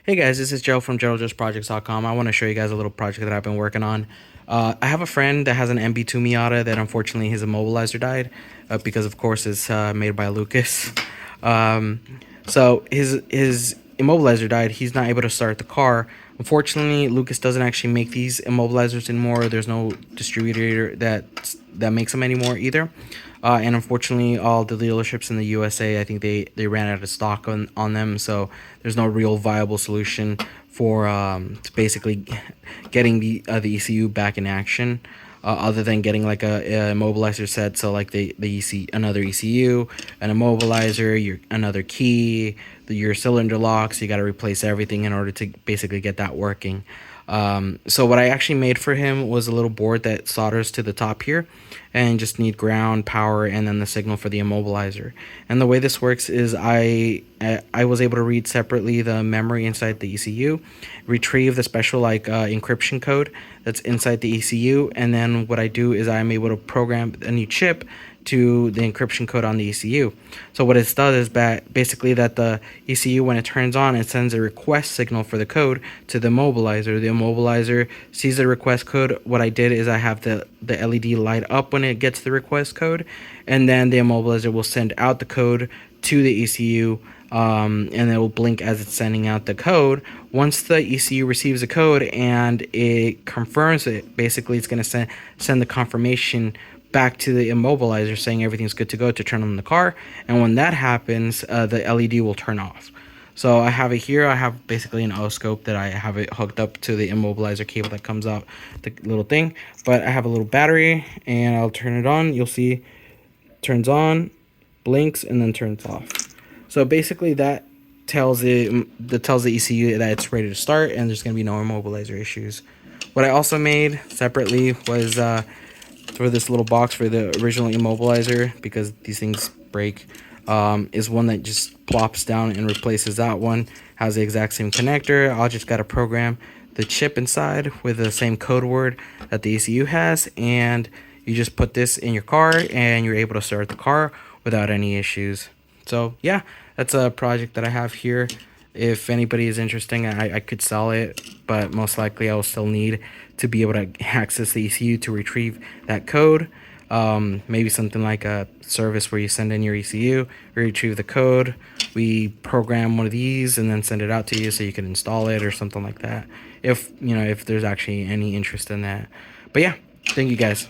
Hey guys, this is Joe from JoeJustProjects.com. I want to show you guys a little project that I've been working on. I have a friend that has an MB2 Miata that unfortunately his immobilizer died because of course it's made by Lucas. Um, so his immobilizer died. He's not able to start the car. Unfortunately, Lucas doesn't actually make these immobilizers anymore. There's no distributor that makes them anymore either. And unfortunately, all the dealerships in the USA, I think they ran out of stock on them. So there's no real viable solution for to basically getting the ECU back in action. Other than getting like a immobilizer set, so like the another ECU, an immobilizer, another key, your cylinder locks. You got to replace everything in order to basically get that working. So what I actually made for him was a little board that solders to the top here, and just need ground, power, and then the signal for the immobilizer. And the way this works is I was able to read separately the memory inside the ECU, retrieve the special encryption code that's inside the ECU, and then what I do is I'm able to program a new chip to the encryption code on the ECU. So what it does is basically that the ECU, when it turns on, it sends a request signal for the code to the immobilizer. The immobilizer sees the request code. What I did is I have the LED light up when it gets the request code, and then the immobilizer will send out the code to the ECU, and it will blink as it's sending out the code. Once the ECU receives the code and it confirms it, basically it's going to send the confirmation back to the immobilizer saying everything's good to go to turn on the car. And when that happens, the LED will turn off. So I have it here. I have basically an oscope that I have it hooked up to the immobilizer cable that comes out the little thing. But I have a little battery, and I'll turn it on. You'll see it turns on, blinks, and then turns off. So basically that tells the ECU that it's ready to start and there's going to be no immobilizer issues. What I also made separately was for this little box for the original immobilizer, because these things break, is one that just plops down and replaces that one. Has the exact same connector. I'll just got to program the chip inside with the same code word that the ECU has, and you just put this in your car and you're able to start the car without any issues. So yeah, that's a project that I have here. If anybody is interested, I could sell it, but most likely I will still need to be able to access the ECU to retrieve that code. Maybe something like a service where you send in your ECU, retrieve the code, we program one of these and then send it out to you so you can install it or something like that. If there's actually any interest in that. But yeah, thank you guys.